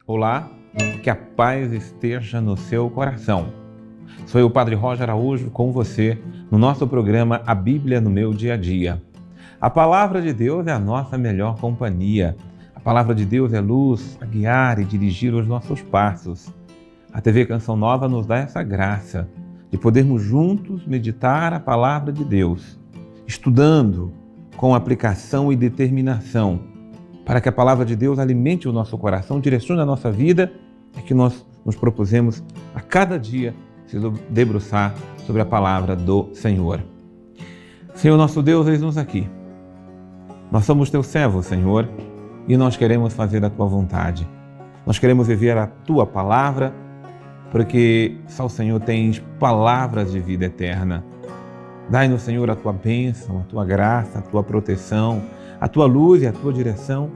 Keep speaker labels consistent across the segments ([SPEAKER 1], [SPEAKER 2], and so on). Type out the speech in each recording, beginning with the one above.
[SPEAKER 1] Olá, que a paz esteja no seu coração. Sou eu, Padre Roger Araújo, com você no nosso programa A Bíblia no Meu Dia a Dia. A Palavra de Deus é a nossa melhor companhia. A Palavra de Deus é luz a guiar e dirigir os nossos passos. A TV Canção Nova nos dá essa graça de podermos juntos meditar a Palavra de Deus, estudando com aplicação e determinação, para que a Palavra de Deus alimente o nosso coração, direcione a nossa vida, é que nós nos propusemos a cada dia se debruçar sobre a Palavra do Senhor. Senhor nosso Deus, eis-nos aqui. Nós somos Teus servos, Senhor, e nós queremos fazer a Tua vontade. Nós queremos viver a Tua Palavra, porque só o Senhor tens palavras de vida eterna. Dai-nos, Senhor, a Tua bênção, a Tua graça, a Tua proteção, a Tua luz e a Tua direção,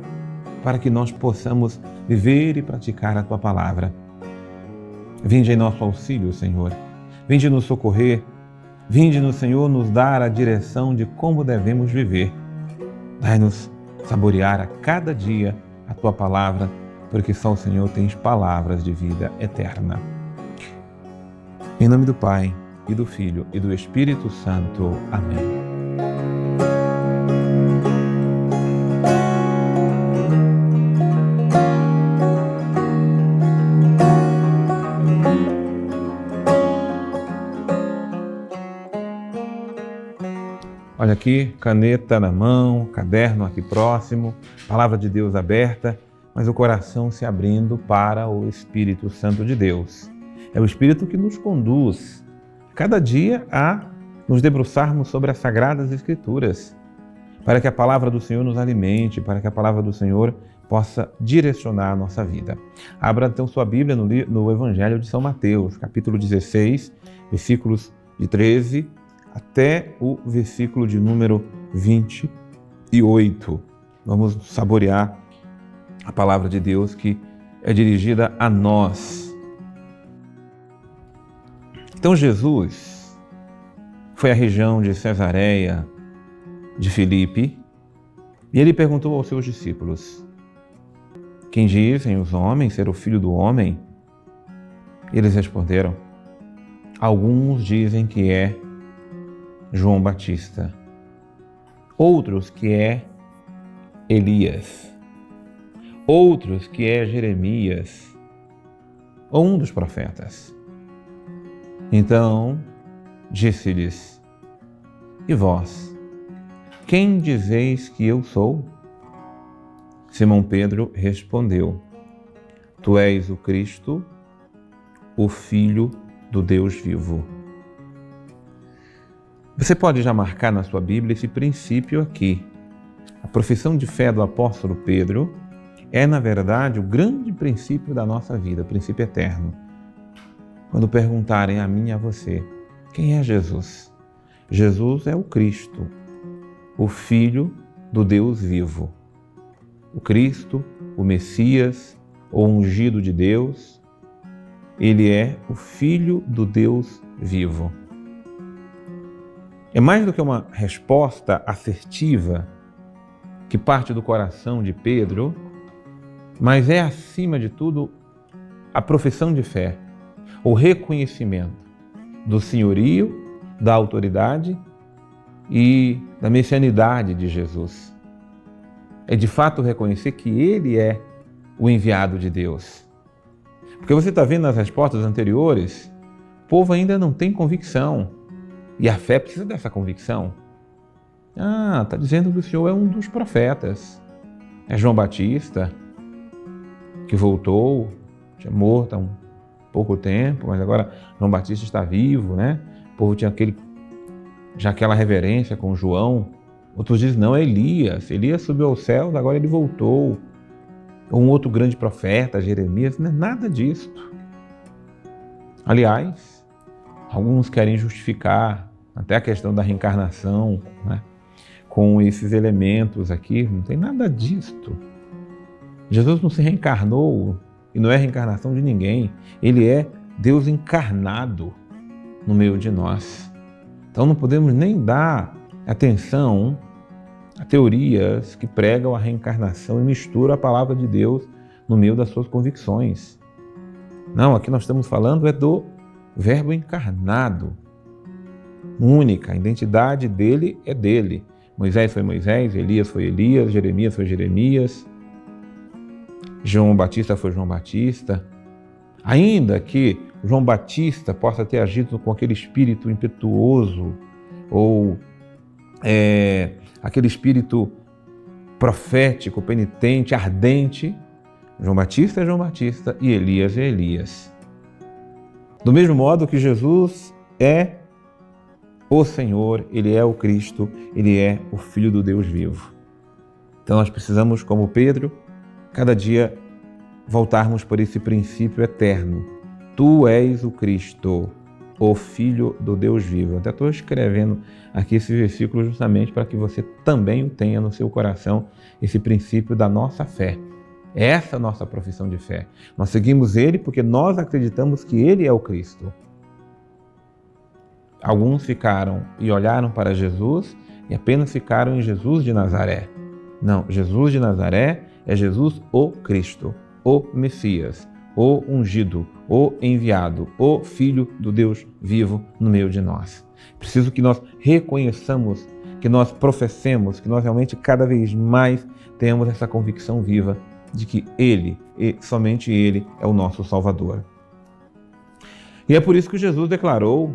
[SPEAKER 1] para que nós possamos viver e praticar a Tua Palavra. Vinde em nosso auxílio, Senhor. Vinde nos socorrer. Vinde-nos, Senhor, nos dar a direção de como devemos viver. Dai-nos saborear a cada dia a Tua Palavra, porque só o Senhor tens palavras de vida eterna. Em nome do Pai, e do Filho, e do Espírito Santo. Amém. Olha aqui, caneta na mão, caderno aqui próximo, Palavra de Deus aberta, mas o coração se abrindo para o Espírito Santo de Deus. É o Espírito que nos conduz cada dia a nos debruçarmos sobre as Sagradas Escrituras, para que a Palavra do Senhor nos alimente, para que a Palavra do Senhor possa direcionar a nossa vida. Abra então sua Bíblia no Evangelho de São Mateus, capítulo 16, versículos de 13 até o versículo de número 28. Vamos saborear a Palavra de Deus que é dirigida a nós. Então Jesus foi à região de Cesareia de Filipe e ele perguntou aos seus discípulos: quem dizem os homens ser o Filho do Homem? Eles responderam: alguns dizem que é João Batista, outros que é Elias, outros que é Jeremias, ou um dos profetas. Então disse-lhes: e vós, quem dizeis que eu sou? Simão Pedro respondeu: tu és o Cristo, o Filho do Deus vivo. Você pode já marcar na sua Bíblia esse princípio aqui. A profissão de fé do apóstolo Pedro é, na verdade, o grande princípio da nossa vida, o princípio eterno. Quando perguntarem a mim e a você, quem é Jesus? Jesus é o Cristo, o Filho do Deus vivo. O Cristo, o Messias, o ungido de Deus, ele é o Filho do Deus vivo. É mais do que uma resposta assertiva que parte do coração de Pedro, mas é, acima de tudo, a profissão de fé, o reconhecimento do senhorio, da autoridade e da messianidade de Jesus. É de fato reconhecer que Ele é o enviado de Deus. Porque você está vendo nas respostas anteriores, o povo ainda não tem convicção. E a fé precisa dessa convicção. Está dizendo que o Senhor é um dos profetas. É João Batista, que voltou, tinha morto há um pouco tempo, mas agora João Batista está vivo, né? O povo tinha já aquela reverência com João. Outros dizem, não, é Elias. Elias subiu aos céus, agora ele voltou. Um outro grande profeta, Jeremias, não é nada disto. Aliás, alguns querem justificar até a questão da reencarnação, né, com esses elementos aqui. Não tem nada disto. Jesus não se reencarnou e não é reencarnação de ninguém. Ele é Deus encarnado no meio de nós. Então não podemos nem dar atenção a teorias que pregam a reencarnação e misturam a palavra de Deus no meio das suas convicções. Não, aqui nós estamos falando é do Verbo encarnado. Única, a identidade dele é dele. Moisés foi Moisés, Elias foi Elias, Jeremias foi Jeremias, João Batista foi João Batista. Ainda que João Batista possa ter agido com aquele espírito impetuoso ou aquele espírito profético, penitente, ardente, João Batista é João Batista e Elias é Elias. Do mesmo modo que Jesus é o Senhor, Ele é o Cristo, Ele é o Filho do Deus vivo. Então nós precisamos, como Pedro, cada dia voltarmos por esse princípio eterno. Tu és o Cristo, o Filho do Deus vivo. Eu até estou escrevendo aqui esse versículo justamente para que você também o tenha no seu coração, esse princípio da nossa fé. Essa é a nossa profissão de fé. Nós seguimos Ele porque nós acreditamos que Ele é o Cristo. Alguns ficaram e olharam para Jesus e apenas ficaram em Jesus de Nazaré. Não, Jesus de Nazaré é Jesus o Cristo, o Messias, o ungido, o enviado, o Filho do Deus vivo no meio de nós. Preciso que nós reconheçamos, que nós professemos, que nós realmente cada vez mais tenhamos essa convicção viva de que Ele, e somente Ele, é o nosso Salvador. E é por isso que Jesus declarou: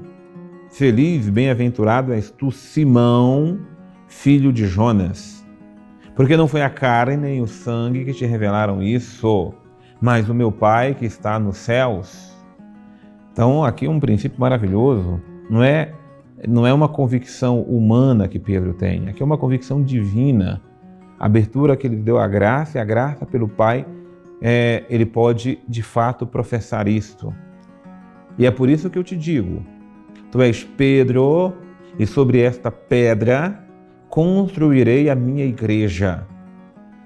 [SPEAKER 1] feliz, bem-aventurado és tu, Simão, filho de Jonas, porque não foi a carne nem o sangue que te revelaram isso, mas o meu Pai que está nos céus. Então, aqui um princípio maravilhoso. Não é uma convicção humana que Pedro tem, aqui é uma convicção divina. A abertura que ele deu à graça, e a graça pelo Pai, ele pode, de fato, professar isto. E é por isso que eu te digo: tu és Pedro, e sobre esta pedra construirei a minha igreja,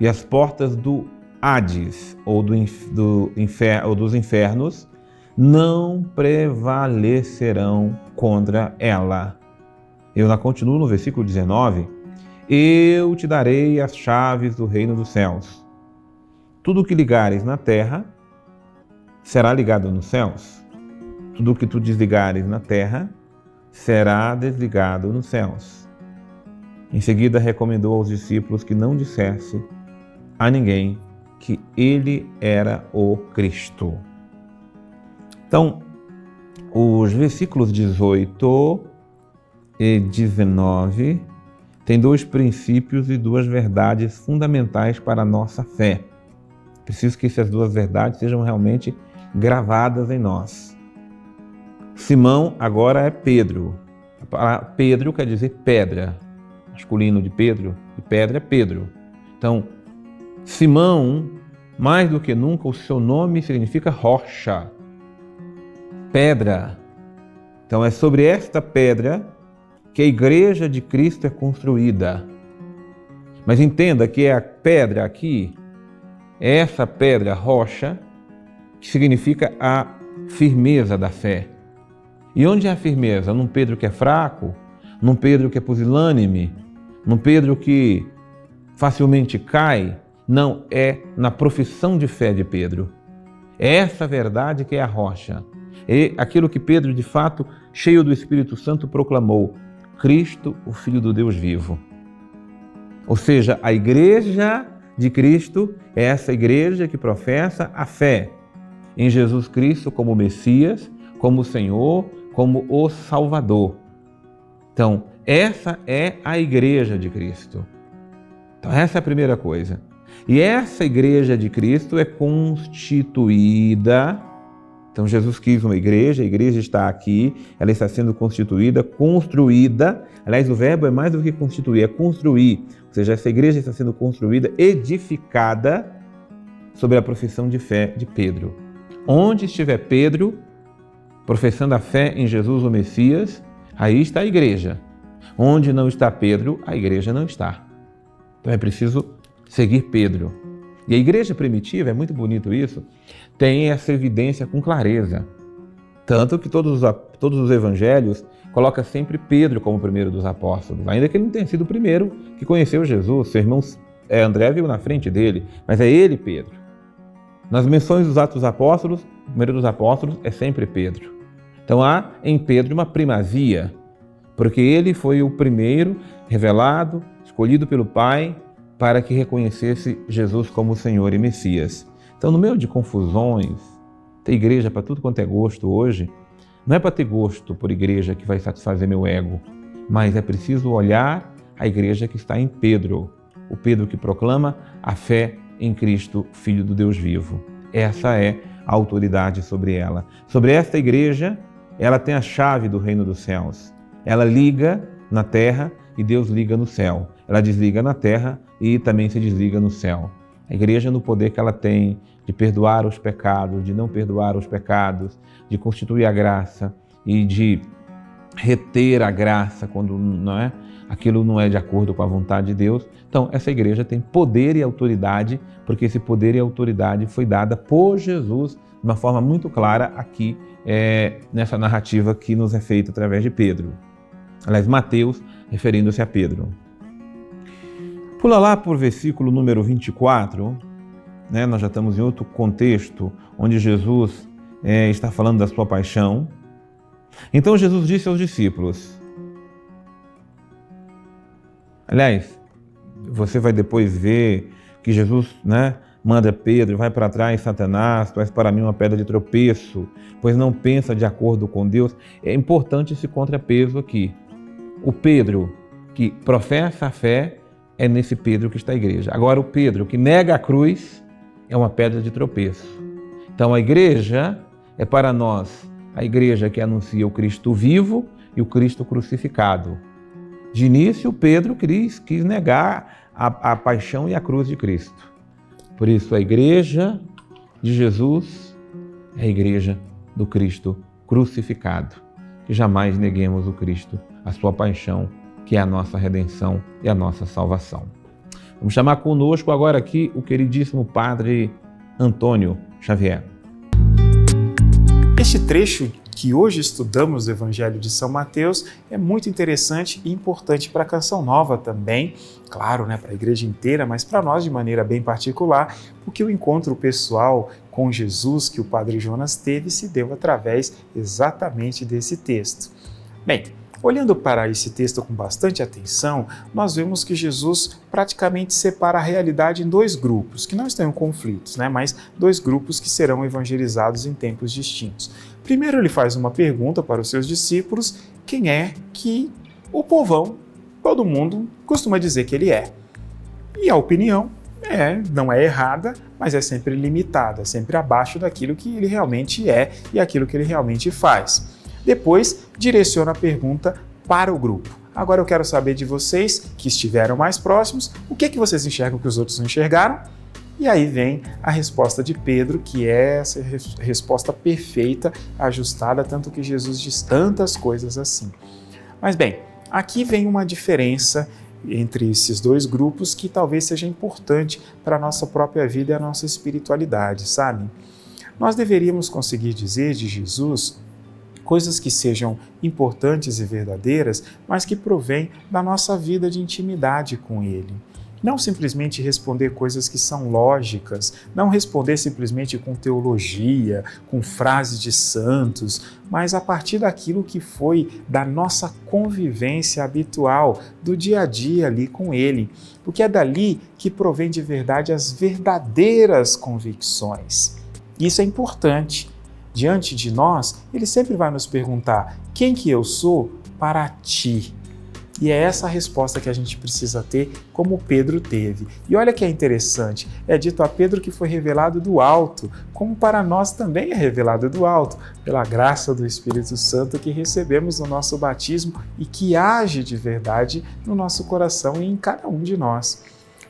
[SPEAKER 1] e as portas do Hades, ou dos infernos, não prevalecerão contra ela. Eu continuo no versículo 19: eu te darei as chaves do reino dos céus. Tudo o que ligares na terra será ligado nos céus. Tudo o que tu desligares na terra será desligado nos céus. Em seguida, recomendou aos discípulos que não dissesse a ninguém que ele era o Cristo. Então, os versículos 18 e 19 têm dois princípios e duas verdades fundamentais para a nossa fé. Preciso que essas duas verdades sejam realmente gravadas em nós. Simão agora é Pedro. Pedro quer dizer pedra. Masculino de Pedro, e pedra é Pedro. Então, Simão, mais do que nunca, o seu nome significa rocha, pedra. Então é sobre esta pedra que a igreja de Cristo é construída. Mas entenda que é a pedra aqui, essa pedra, rocha, que significa a firmeza da fé. E onde é a firmeza? Num Pedro que é fraco? Num Pedro que é pusilânime? Num Pedro que facilmente cai? Não, é na profissão de fé de Pedro. É essa verdade que é a rocha. É aquilo que Pedro, de fato, cheio do Espírito Santo, proclamou: Cristo, o Filho do Deus vivo. Ou seja, a igreja de Cristo é essa igreja que professa a fé em Jesus Cristo como Messias, como Senhor, como o Salvador. Então, essa é a igreja de Cristo. Então, essa é a primeira coisa. E essa igreja de Cristo é constituída. Então, Jesus quis uma igreja, a igreja está aqui, ela está sendo constituída, construída. Aliás, o verbo é mais do que constituir, é construir. Ou seja, essa igreja está sendo construída, edificada sobre a profissão de fé de Pedro. Onde estiver Pedro, professando a fé em Jesus, o Messias, aí está a igreja. Onde não está Pedro, a igreja não está. Então é preciso seguir Pedro. E a igreja primitiva, é muito bonito isso, tem essa evidência com clareza. Tanto que todos os evangelhos colocam sempre Pedro como o primeiro dos apóstolos, ainda que ele não tenha sido o primeiro que conheceu Jesus. Seu irmão André veio na frente dele, mas é ele, Pedro. Nas menções dos Atos dos Apóstolos, o primeiro dos apóstolos é sempre Pedro. Então há em Pedro uma primazia, porque ele foi o primeiro revelado, escolhido pelo Pai, para que reconhecesse Jesus como Senhor e Messias. Então, no meio de confusões, ter igreja para tudo quanto é gosto hoje, não é para ter gosto por igreja que vai satisfazer meu ego, mas é preciso olhar a igreja que está em Pedro, o Pedro que proclama a fé em Cristo, Filho do Deus vivo. Essa é a autoridade sobre ela. Sobre esta igreja, ela tem a chave do reino dos céus. Ela liga na terra e Deus liga no céu. Ela desliga na terra e também se desliga no céu. A igreja, no poder que ela tem de perdoar os pecados, de não perdoar os pecados, de constituir a graça e de reter a graça quando aquilo não é de acordo com a vontade de Deus. Então, essa igreja tem poder e autoridade, porque esse poder e autoridade foi dada por Jesus de uma forma muito clara aqui nessa narrativa que nos é feita através de Pedro. Aliás, Mateus, referindo-se a Pedro. Pula lá por versículo número 24, nós já estamos em outro contexto, onde Jesus está falando da sua paixão. Então Jesus disse aos discípulos, aliás, você vai depois ver que Jesus manda Pedro, vai para trás, Satanás, tu és para mim uma pedra de tropeço, pois não pensa de acordo com Deus. É importante esse contrapeso aqui. O Pedro que professa a fé é nesse Pedro que está a igreja. Agora o Pedro que nega a cruz é uma pedra de tropeço. Então a igreja é para nós a igreja que anuncia o Cristo vivo e o Cristo crucificado. De início, Pedro quis negar a paixão e a cruz de Cristo. Por isso, a igreja de Jesus é a igreja do Cristo crucificado. Que jamais neguemos o Cristo, a sua paixão, que é a nossa redenção e a nossa salvação. Vamos chamar conosco agora aqui o queridíssimo Padre Antônio Xavier.
[SPEAKER 2] Este trecho que hoje estudamos do Evangelho de São Mateus é muito interessante e importante para a Canção Nova também, claro, para a igreja inteira, mas para nós de maneira bem particular, porque o encontro pessoal com Jesus que o Padre Jonas teve se deu através exatamente desse texto. Bem, olhando para esse texto com bastante atenção, nós vemos que Jesus praticamente separa a realidade em dois grupos, que não estão em conflitos, mas dois grupos que serão evangelizados em tempos distintos. Primeiro ele faz uma pergunta para os seus discípulos, quem é que o povão, todo mundo, costuma dizer que ele é. E a opinião não é errada, mas é sempre limitada, sempre abaixo daquilo que ele realmente é e aquilo que ele realmente faz. Depois, direciona a pergunta para o grupo. Agora eu quero saber de vocês, que estiveram mais próximos, o que vocês enxergam que os outros não enxergaram? E aí vem a resposta de Pedro, que é essa resposta perfeita, ajustada, tanto que Jesus diz tantas coisas assim. Mas bem, aqui vem uma diferença entre esses dois grupos que talvez seja importante para a nossa própria vida e a nossa espiritualidade, sabe? Nós deveríamos conseguir dizer de Jesus coisas que sejam importantes e verdadeiras, mas que provêm da nossa vida de intimidade com Ele. Não simplesmente responder coisas que são lógicas, não responder simplesmente com teologia, com frases de santos, mas a partir daquilo que foi da nossa convivência habitual, do dia a dia ali com Ele. Porque é dali que provém de verdade as verdadeiras convicções. Isso é importante. Diante de nós, Ele sempre vai nos perguntar, quem que eu sou para ti? E é essa a resposta que a gente precisa ter, como Pedro teve. E olha que é interessante, é dito a Pedro que foi revelado do alto, como para nós também é revelado do alto, pela graça do Espírito Santo que recebemos no nosso batismo e que age de verdade no nosso coração e em cada um de nós.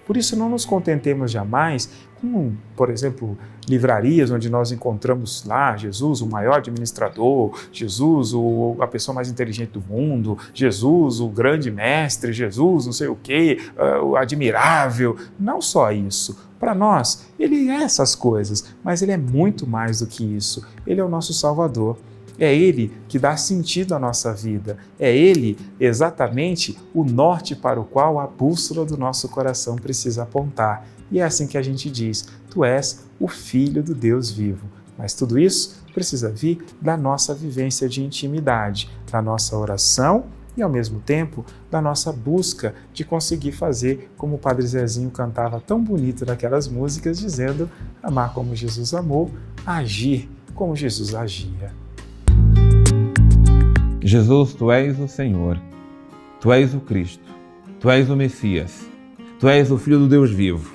[SPEAKER 2] Por isso não nos contentemos jamais com, por exemplo, livrarias onde nós encontramos lá Jesus, o maior administrador, Jesus, a pessoa mais inteligente do mundo, Jesus, o grande mestre, Jesus, não sei o quê, o admirável. Não só isso. Para nós, Ele é essas coisas, mas Ele é muito mais do que isso. Ele é o nosso Salvador. É Ele que dá sentido à nossa vida. É Ele exatamente o norte para o qual a bússola do nosso coração precisa apontar. E é assim que a gente diz: Tu és o Filho do Deus vivo. Mas tudo isso precisa vir da nossa vivência de intimidade, da nossa oração e, ao mesmo tempo, da nossa busca de conseguir fazer como o Padre Zezinho cantava tão bonito naquelas músicas, dizendo: amar como Jesus amou, agir como Jesus agia.
[SPEAKER 1] Jesus, Tu és o Senhor, Tu és o Cristo, Tu és o Messias, Tu és o Filho do Deus vivo.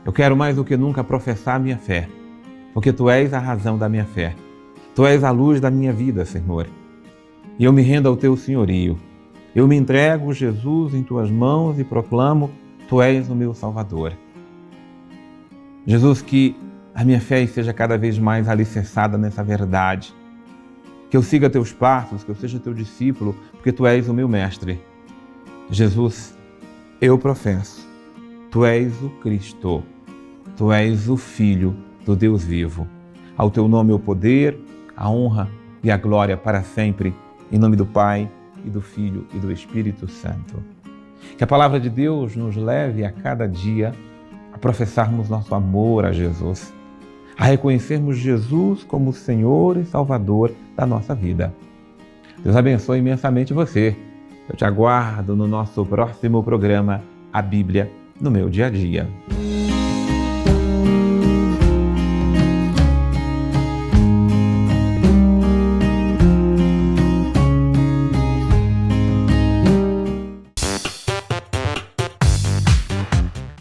[SPEAKER 1] Eu quero mais do que nunca professar a minha fé, porque Tu és a razão da minha fé. Tu és a luz da minha vida, Senhor. E eu me rendo ao Teu senhorio. Eu me entrego, Jesus, em Tuas mãos e proclamo: Tu és o meu Salvador. Jesus, que a minha fé seja cada vez mais alicerçada nessa verdade. Que eu siga Teus passos, que eu seja Teu discípulo, porque Tu és o meu mestre. Jesus, eu professo: Tu és o Cristo, Tu és o Filho do Deus vivo. Ao Teu nome o poder, a honra e a glória para sempre, em nome do Pai, e do Filho e do Espírito Santo. Que a palavra de Deus nos leve a cada dia a professarmos nosso amor a Jesus, a reconhecermos Jesus como Senhor e Salvador da nossa vida. Deus abençoe imensamente você. Eu te aguardo no nosso próximo programa, A Bíblia no Meu Dia a Dia.